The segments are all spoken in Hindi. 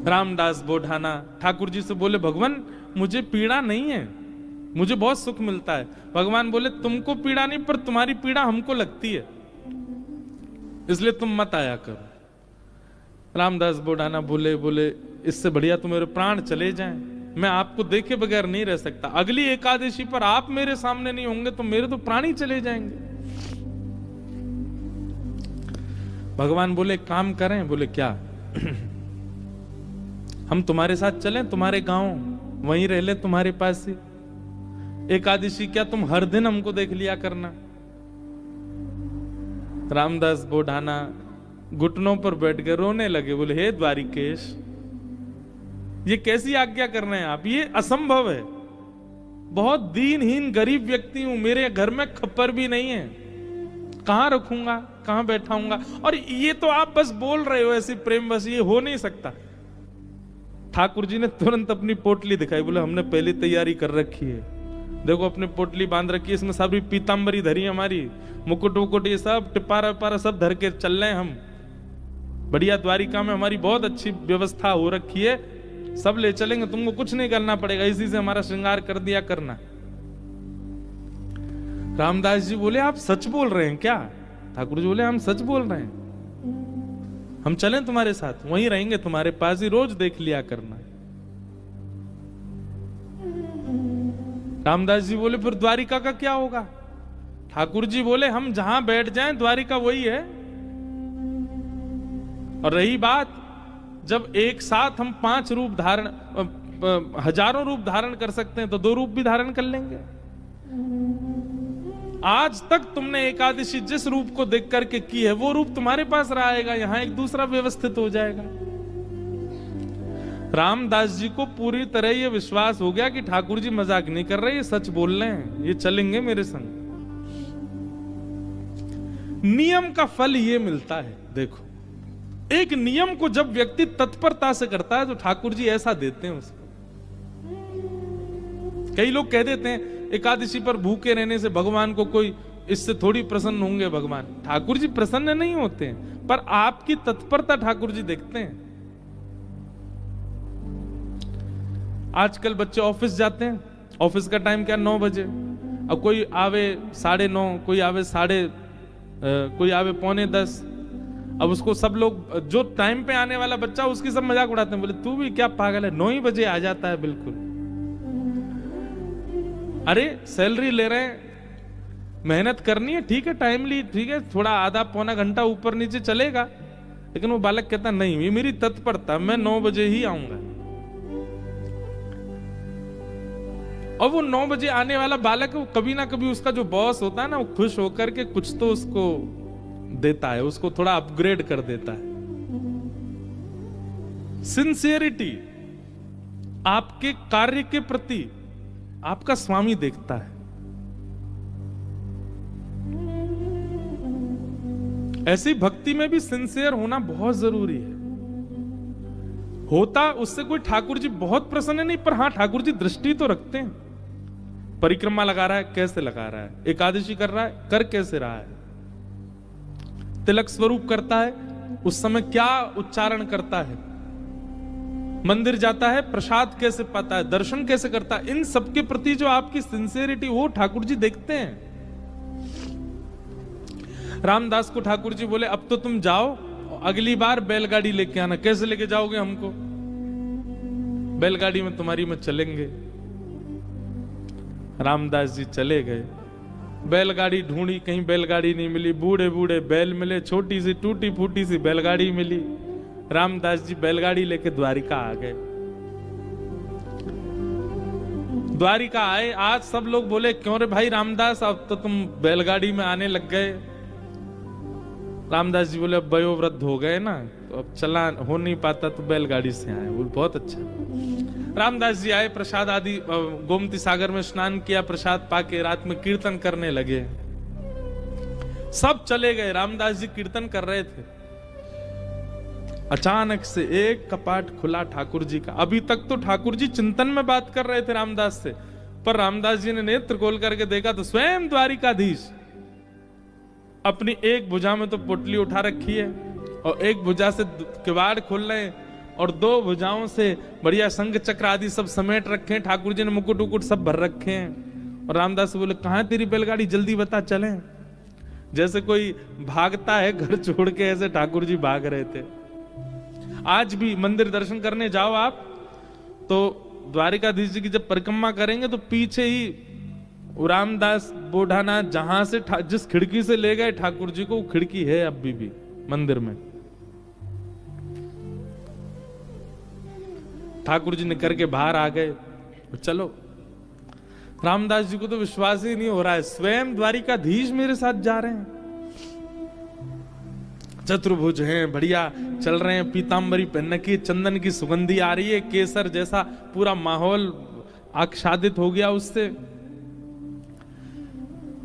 रामदास बोढ़ाना ठाकुर जी से बोले, भगवान मुझे पीड़ा नहीं है, मुझे बहुत सुख मिलता है। भगवान बोले, तुमको पीड़ा नहीं, पर तुम्हारी पीड़ा हमको लगती है, इसलिए तुम मत आया करो। रामदास बोढ़ाना बोले, इससे बढ़िया तो मेरे प्राण चले जाएं, मैं आपको देखे बगैर नहीं रह सकता। अगली एकादशी पर आप मेरे सामने नहीं होंगे तो मेरे तो प्राण ही चले जाएंगे। भगवान बोले, काम करें? बोले, क्या? हम तुम्हारे साथ चलें, तुम्हारे गांव, वहीं रह ले, तुम्हारे पास ही। एकादशी क्या तुम हर दिन हमको देख लिया करना। रामदास बोढ़ाना घुटनों पर बैठ के रोने लगे, बोले, हे द्वारिकेश, ये कैसी आज्ञा कर रहे हैं आप, ये असंभव है। बहुत दीनहीन गरीब व्यक्ति हूं, मेरे घर में खप्पर भी नहीं है, कहां रखूंगा, कहां बैठाऊंगा, और ये तो आप बस बोल रहे हो ऐसी प्रेम, बस ये हो नहीं सकता। ठाकुर जी ने तुरंत अपनी पोटली दिखाई, बोले, हमने पहली तैयारी कर रखी है, देखो अपनी पोटली बांध रखी है, इसमें सारी पीतांबरी धरी हमारी, मुकुट वुकुट ये सब टिपारा विपारा सब धर के चल रहे हैं हम। बढ़िया द्वारिका में हमारी बहुत अच्छी व्यवस्था हो रखी है, सब ले चलेंगे, तुमको कुछ नहीं करना पड़ेगा, इसी से हमारा श्रृंगार कर दिया करना। रामदास जी बोले, आप सच बोल रहे हैं क्या? ठाकुर जी बोले, हम सच बोल रहे हैं, हम चलें तुम्हारे साथ, वहीं रहेंगे तुम्हारे पास ही, रोज देख लिया करना। रामदास जी बोले, फिर द्वारिका का क्या होगा? ठाकुर जी बोले, हम जहां बैठ जाएं द्वारिका वही है। और रही बात, जब एक साथ हम 5 रूप धारण, हजारों रूप धारण कर सकते हैं, तो 2 रूप भी धारण कर लेंगे। आज तक तुमने एकादशी जिस रूप को देख करके की है, वो रूप तुम्हारे पास रहेगा, यहां एक दूसरा व्यवस्थित हो जाएगा। रामदास जी को पूरी तरह ये विश्वास हो गया कि ठाकुर जी मजाक नहीं कर रहे, ये सच बोल रहे हैं, ये चलेंगे मेरे संग। नियम का फल ये मिलता है। देखो, एक नियम को जब व्यक्ति तत्परता से करता है तो ठाकुर जी ऐसा देते हैं उसको। कई लोग कह देते हैं एकादशी पर भूखे रहने से भगवान को कोई, इससे थोड़ी प्रसन्न होंगे भगवान। ठाकुर जी प्रसन्न नहीं होते हैं, पर आपकी तत्परता ठाकुर जी देखते हैं। आजकल बच्चे ऑफिस जाते हैं, ऑफिस का टाइम क्या 9 बजे, अब कोई आवे 9:30, कोई आवे कोई आवे 9:45। अब उसको सब लोग, जो टाइम पे आने वाला बच्चा, उसकी सब मजाक उड़ाते हैं, बोले तू भी क्या पागल है, 9 ही बजे आ जाता है बिल्कुल। अरे सैलरी ले रहे हैं, मेहनत करनी है, ठीक है, टाइमली, ठीक है, थोड़ा आधा पौना घंटा ऊपर नीचे चलेगा, लेकिन वो बालक कहता नहीं, ये मेरी तत्परता, मैं 9 बजे ही आऊंगा। और वो 9 बजे आने वाला बालक, वो कभी ना कभी उसका जो बॉस होता है ना, वो खुश होकर के कुछ तो उसको देता है, उसको थोड़ा अपग्रेड कर देता है। सिंसियरिटी, आपके कार्य के प्रति आपका स्वामी देखता है। ऐसी भक्ति में भी सिंसियर होना बहुत जरूरी है। होता उससे कोई ठाकुर जी बहुत प्रसन्न नहीं, पर हां ठाकुर जी दृष्टि तो रखते हैं। परिक्रमा लगा रहा है, कैसे लगा रहा है, एकादशी कर रहा है, कर कैसे रहा है, तिलक स्वरूप करता है, उस समय क्या उच्चारण करता है, मंदिर जाता है, प्रसाद कैसे पाता है, दर्शन कैसे करता है, इन सब के प्रति जो आपकी सिंसियरिटी, वो ठाकुर जी देखते हैं। रामदास को ठाकुर जी बोले, अब तो तुम जाओ, अगली बार बैलगाड़ी लेके आना। कैसे लेके जाओगे हमको? बैलगाड़ी में तुम्हारी में चलेंगे। रामदास जी चले गए, बैलगाड़ी ढूंढी, कहीं बैलगाड़ी नहीं मिली, बूढ़े बूढ़े बैल मिले, छोटी सी टूटी फूटी सी बैलगाड़ी मिली। रामदास जी बैलगाड़ी लेके द्वारिका आ गए। द्वारिका आए, आज सब लोग बोले, क्यों रे भाई रामदास, अब तो तुम बैलगाड़ी में आने लग गए। रामदास जी बोले, अब वयोवृद्ध हो गए ना, तो अब चला हो नहीं पाता, तो बैलगाड़ी से आए। बोले बहुत अच्छा। रामदास जी आए, प्रसाद आदि, गोमती सागर में स्नान किया, प्रसाद पाके रात में कीर्तन करने लगे। सब चले गए, रामदास जी कीर्तन कर रहे थे। अचानक से एक कपाट खुला ठाकुर जी का। अभी तक तो ठाकुर जी चिंतन में बात कर रहे थे रामदास से, पर रामदास जी ने नेत्र खोल करके देखा तो स्वयं द्वारिकाधीश अपनी एक भुजा में तो पोटली उठा रखी है और एक भुजा से किवाड़ खोल रहे हैं। और 2 भुजाओं से बढ़िया शंख चक्र आदि सब समेट रखे हैं। ठाकुर जी ने मुकुट उकुट सब भर रखे हैं। और रामदास बोले कहां तेरी बैलगाड़ी, जल्दी बता चलें। जैसे कोई भागता है घर छोड़ के, ऐसे ठाकुर जी भाग रहे थे। आज भी मंदिर दर्शन करने जाओ आप तो द्वारिकाधीश जी की जब परिक्रमा करेंगे तो पीछे ही रामदास बोढ़ाना जहां से जिस खिड़की से ले गए ठाकुर जी को, वो खिड़की है अभी भी मंदिर में। ठाकुर जी निकल के बाहर आ गए। चलो, रामदास जी को तो विश्वास ही नहीं हो रहा है, स्वयं द्वारिकाधीश मेरे साथ जा रहे हैं। चतुर्भुज हैं, बढ़िया चल रहे हैं, पीतांबरी पहन की, चंदन की सुगंधी आ रही है, केसर जैसा पूरा माहौल आच्छादित हो गया उससे।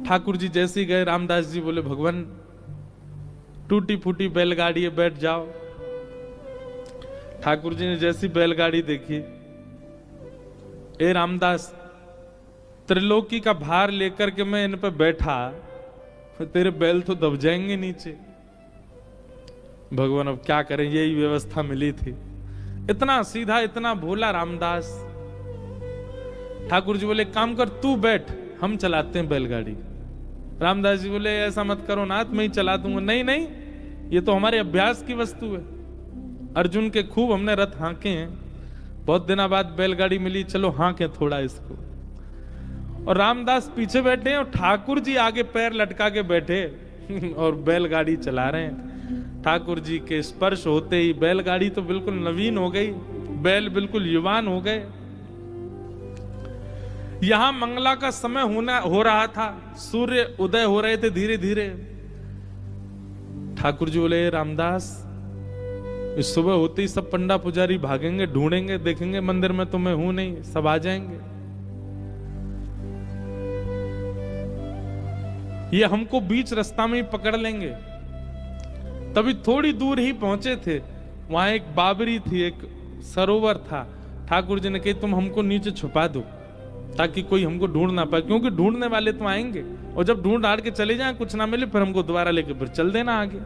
ठाकुर जी जैसे ही गए, रामदास जी बोले भगवान टूटी फूटी बैलगाड़ी है, बैठ जाओ। ठाकुर जी ने जैसी बैलगाड़ी देखी, ए रामदास, त्रिलोकी का भार लेकर के मैं इन पे बैठा, तेरे बैल तो दब जाएंगे नीचे। भगवान अब क्या करें, यही व्यवस्था मिली थी। इतना सीधा, इतना भोला रामदास। ठाकुर जी बोले काम कर, तू बैठ, हम चलाते हैं बैलगाड़ी। रामदास जी बोले ऐसा मत करो नाथ, मैं ही चला दूंगा। नहीं नहीं, ये तो हमारे अभ्यास की वस्तु है। अर्जुन के खूब हमने रथ हांके हैं, बहुत दिनों बाद बैलगाड़ी मिली, चलो हांके थोड़ा इसको। और रामदास पीछे बैठे हैं और ठाकुर जी आगे पैर लटका के बैठे और बैलगाड़ी चला रहे हैं। ठाकुर जी के स्पर्श होते ही बैलगाड़ी तो बिल्कुल नवीन हो गई, बैल बिल्कुल युवान हो गए। यहां मंगला का समय हो रहा था, सूर्य उदय हो रहे थे धीरे धीरे। ठाकुर जी बोले रामदास, इस सुबह होते ही सब पंडा पुजारी भागेंगे, ढूंढेंगे, देखेंगे मंदिर में तो मैं हूं नहीं, सब आ जाएंगे। ये हमको बीच रास्ता में ही पकड़ लेंगे। तभी थोड़ी दूर ही पहुंचे थे, वहां एक बाबरी थी, एक सरोवर था। ठाकुर जी ने कही तुम हमको नीचे छुपा दो ताकि कोई हमको ढूंढ ना पाए, क्योंकि ढूंढने वाले तो आएंगे और जब ढूंढ हार के चले जाएं, कुछ ना मिले, फिर हमको दोबारा लेके फिर चल देना आगे।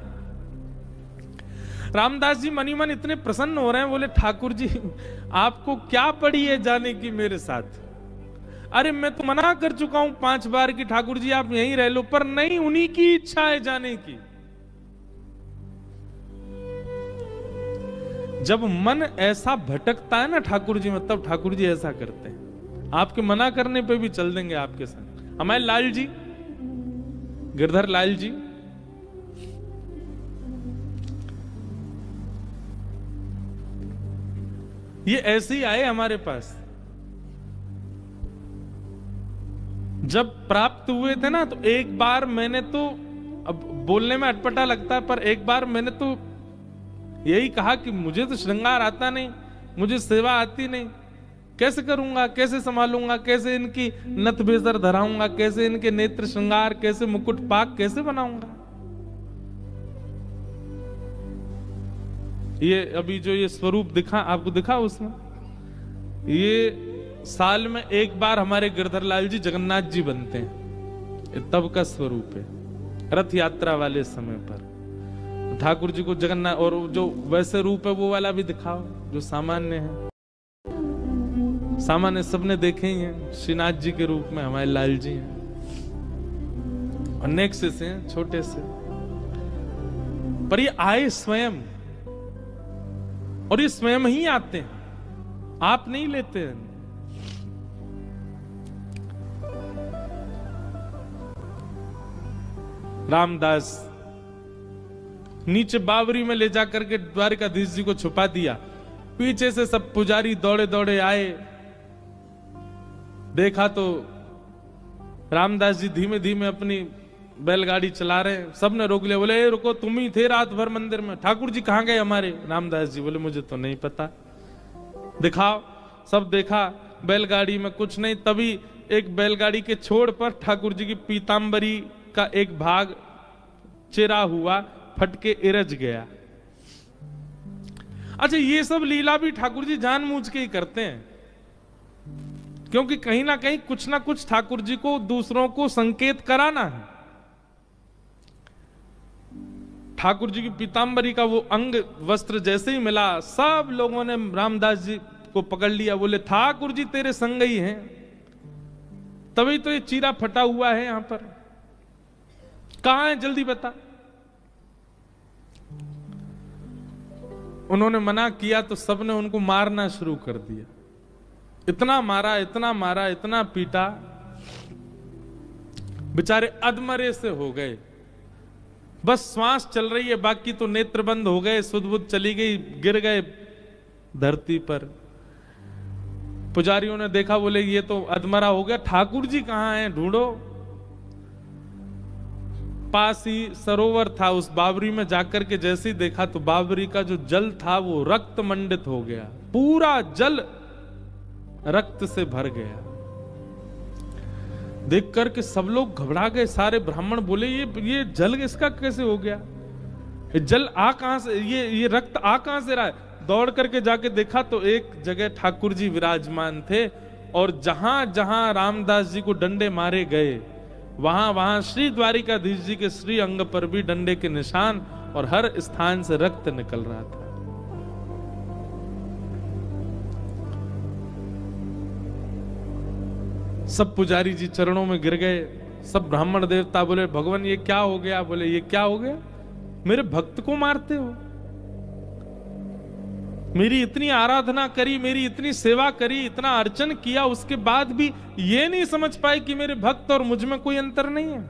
रामदास जी मनी मन इतने प्रसन्न हो रहे हैं, बोले ठाकुर जी आपको क्या पड़ी है जाने की मेरे साथ? अरे मैं तो मना कर चुका हूं 5 बार कि ठाकुर जी आप यहीं रह लो, पर नहीं, उन्हीं की इच्छा है जाने की। जब मन ऐसा भटकता है ना ठाकुर जी में, तब ठाकुर जी ऐसा करते हैं, आपके मना करने पे भी चल देंगे आपके साथ। हमारे लाल जी, गिरधर लाल जी, ये ऐसे ही आए हमारे पास। जब प्राप्त हुए थे ना, तो एक बार मैंने तो, अब बोलने में अटपटा लगता है, पर एक बार मैंने तो यही कहा कि मुझे तो श्रृंगार आता नहीं, मुझे सेवा आती नहीं, कैसे करूंगा, कैसे संभालूंगा, कैसे इनकी नथ बेसर धराऊंगा, कैसे इनके नेत्र श्रृंगार, कैसे मुकुट पाक कैसे बनाऊंगा। ये अभी जो ये स्वरूप दिखा आपको, दिखा उसमें, ये साल में एक बार हमारे गिरधर लाल जी जगन्नाथ जी बनते हैं, तब का स्वरूप है, रथ यात्रा वाले समय पर। ठाकुर जी को जगन्नाथ, और जो वैसे रूप है वो वाला भी दिखाओ जो सामान्य है। सामान्य सबने देखे ही हैं, श्रीनाथ जी के रूप में हमारे लाल जी हैं, और नेक्स्ट से हैं, छोटे से, पर ये आए स्वयं, और ये स्वयं ही आते हैं, आप नहीं लेते हैं। रामदास नीचे बावरी में ले जाकर के द्वारिकाधीश जी को छुपा दिया। पीछे से सब पुजारी दौड़े दौड़े आए, देखा तो रामदास जी धीमे धीमे अपनी बैलगाड़ी चला रहे हैं। सबने रोक लिया, बोले रुको, तुम ही थे रात भर मंदिर में, ठाकुर जी कहां गए हमारे? रामदास जी बोले मुझे तो नहीं पता, दिखाओ। सब देखा, बैलगाड़ी में कुछ नहीं। तभी एक बैलगाड़ी के छोड़ पर ठाकुर जी की पीतांबरी का एक भाग चिरा हुआ, फटके इरज गया। अच्छा, ये सब लीला भी ठाकुर जी जानबूझ के ही करते हैं, क्योंकि कहीं ना कहीं कुछ ना कुछ ठाकुर जी को दूसरों को संकेत कराना है। ठाकुर जी की पीतांबरी का वो अंग वस्त्र जैसे ही मिला, सब लोगों ने रामदास जी को पकड़ लिया, बोले ठाकुर जी तेरे संग ही हैं, तभी तो ये चीरा फटा हुआ है यहां पर, कहां है जल्दी बता। उन्होंने मना किया तो सबने उनको मारना शुरू कर दिया, इतना मारा इतना मारा इतना पीटा, बेचारे अधमरे से हो गए, बस श्वास चल रही है, बाकी तो नेत्र बंद हो गए, सुध बुध चली गई, गिर गए धरती पर। पुजारियों ने देखा, बोले ये तो अधमरा हो गया, ठाकुर जी कहां हैं, ढूंढो। पास ही सरोवर था, उस बावरी में जाकर के जैसे ही देखा तो बावरी का जो जल था वो रक्त मंडित हो गया, पूरा जल रक्त से भर गया। देख करके सब लोग घबरा गए, सारे ब्राह्मण बोले ये जल इसका कैसे हो गया, ये जल आ कहां से, ये रक्त आ कहां से रहा है। दौड़ करके जाके देखा तो एक जगह ठाकुर जी विराजमान थे, और जहां जहां रामदास जी को डंडे मारे गए वहां वहां श्री द्वारिकाधीश जी के श्री अंग पर भी डंडे के निशान, और हर स्थान से रक्त निकल रहा था। सब पुजारी जी चरणों में गिर गए, सब ब्राह्मण देवता बोले भगवान ये क्या हो गया, बोले ये क्या हो गया, मेरे भक्त को मारते हो, मेरी इतनी आराधना करी, मेरी इतनी सेवा करी, इतना अर्चन किया, उसके बाद भी ये नहीं समझ पाए कि मेरे भक्त और मुझ में कोई अंतर नहीं है।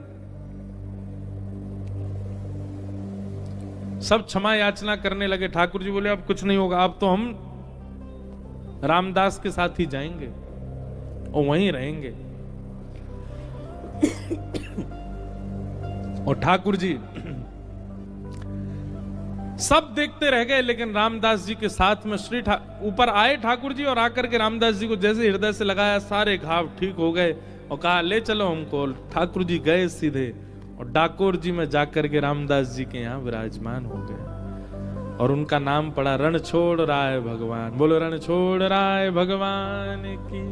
सब क्षमा याचना करने लगे। ठाकुर जी बोले अब कुछ नहीं होगा, अब तो हम रामदास के साथ ही जाएंगे और वहीं रहेंगे। और ठाकुर जी सब देखते रह गए, लेकिन रामदास जी के साथ में ऊपर आए ठाकुर जी, और आकर के रामदास जी को जैसे हृदय से लगाया, सारे घाव ठीक हो गए, और कहा ले चलो हमको। ठाकुर जी गए सीधे और डाकोर जी में जाकर के रामदास जी के यहाँ विराजमान हो गए, और उनका नाम पड़ा रण छोड़ राय भगवान। बोलो रण छोड़ राय भगवान की।